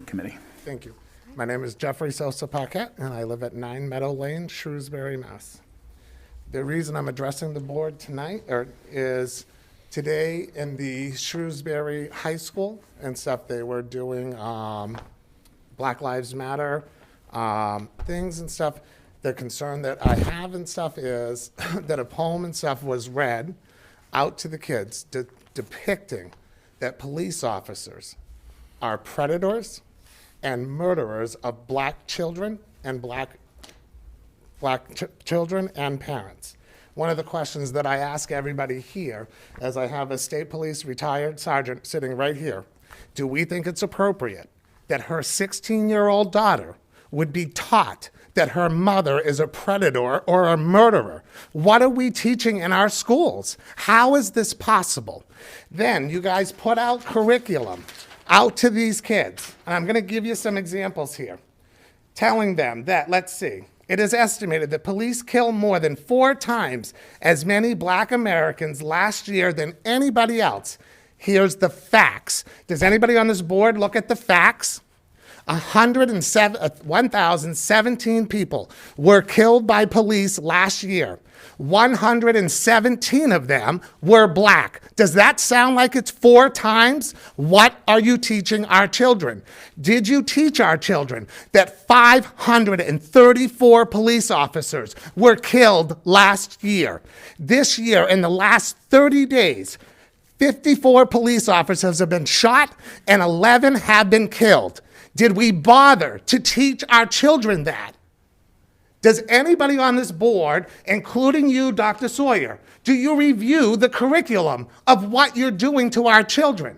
Committee. Thank you. My name is Jeffrey Sosa Paquette, and I live at 9 Meadow Lane, Shrewsbury, Mass. The reason I'm addressing the board tonight is today in the Shrewsbury High School and stuff, they were doing Black Lives Matter things and stuff. The concern that I have and stuff is that a poem and stuff was read out to the kids depicting that police officers are predators and murderers of black children and black children and parents. One of the questions that I ask everybody here, as I have a state police retired sergeant sitting right here, do we think it's appropriate that her 16-year-old daughter would be taught that her mother is a predator or a murderer? What are we teaching in our schools? How is this possible? Then you guys put out curriculum out to these kids. And I'm gonna give you some examples here. Telling them that, let's see, it is estimated that police kill more than 4 times as many black Americans last year than anybody else. Here's the facts. Does anybody on this board look at the facts? 1,017 people were killed by police last year. 117 of them were black. Does that sound like it's 4 times? What are you teaching our children? Did you teach our children that 534 police officers were killed last year? This year, in the last 30 days, 54 police officers have been shot and 11 have been killed. Did we bother to teach our children that? Does anybody on this board, including you, Dr. Sawyer, do you review the curriculum of what you're doing to our children?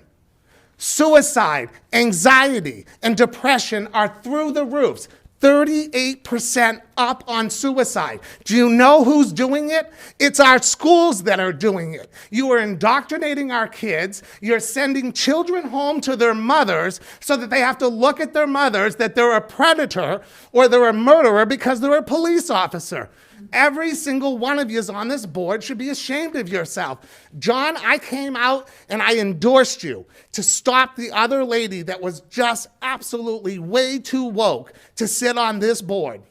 Suicide, anxiety, and depression are through the roofs. 38% up on suicide. Do you know who's doing it? It's our schools that are doing it. You are indoctrinating our kids. You're sending children home to their mothers so that they have to look at their mothers that they're a predator or they're a murderer because they're a police officer. Every single one of you on this board should be ashamed of yourself. John, I came out and I endorsed you to stop the other lady that was just absolutely way too woke to sit on this board.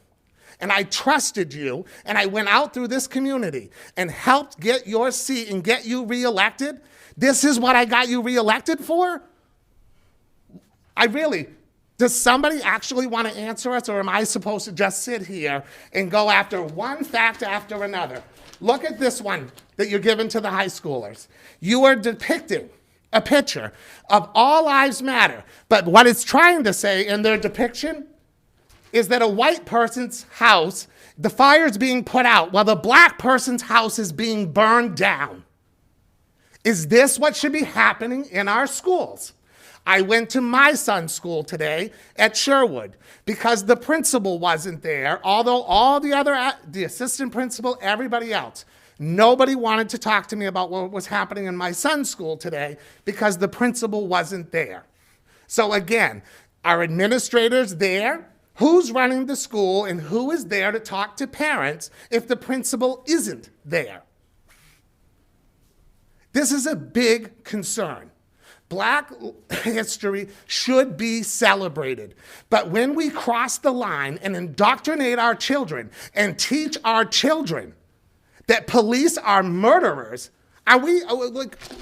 And I trusted you, and I went out through this community and helped get your seat and get you reelected. This is what I got you reelected for? Does somebody actually want to answer us, or am I supposed to just sit here and go after one fact after another? Look at this one that you're giving to the high schoolers. You are depicting a picture of all lives matter, but what it's trying to say in their depiction is that a white person's house, the fire's being put out while the black person's house is being burned down. Is this what should be happening in our schools? I went to my son's school today at Sherwood because the principal wasn't there, although all the assistant principal, everybody else, nobody wanted to talk to me about what was happening in my son's school today because the principal wasn't there. So again, are administrators there? Who's running the school and who is there to talk to parents if the principal isn't there? This is a big concern. Black history should be celebrated. But when we cross the line and indoctrinate our children and teach our children that police are murderers,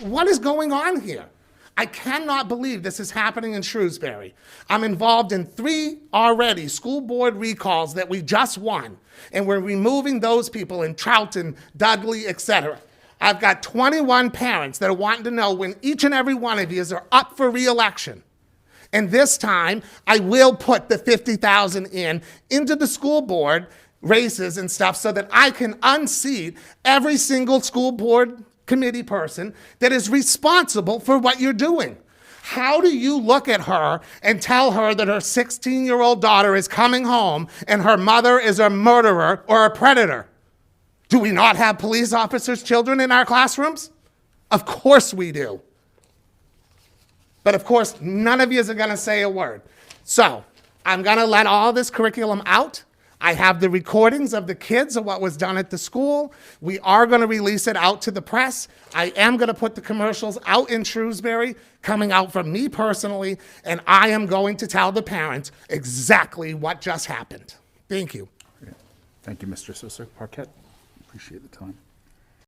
what is going on here? I cannot believe this is happening in Shrewsbury. I'm involved in 3 already school board recalls that we just won, and we're removing those people in Troughton, Dudley, etc. I've got 21 parents that are wanting to know when each and every one of you are up for re-election. And this time, I will put the 50,000 into the school board races and stuff so that I can unseat every single school board committee person that is responsible for what you're doing. How do you look at her and tell her that her 16-year-old daughter is coming home and her mother is a murderer or a predator? Do we not have police officers' children in our classrooms? Of course we do. But of course, none of you are going to say a word. So I'm going to let all this curriculum out. I have the recordings of the kids of what was done at the school. We are going to release it out to the press. I am going to put the commercials out in Shrewsbury, coming out from me personally, and I am going to tell the parents exactly what just happened. Thank you. Thank you, Mr. Sosa. Parquet, appreciate the time.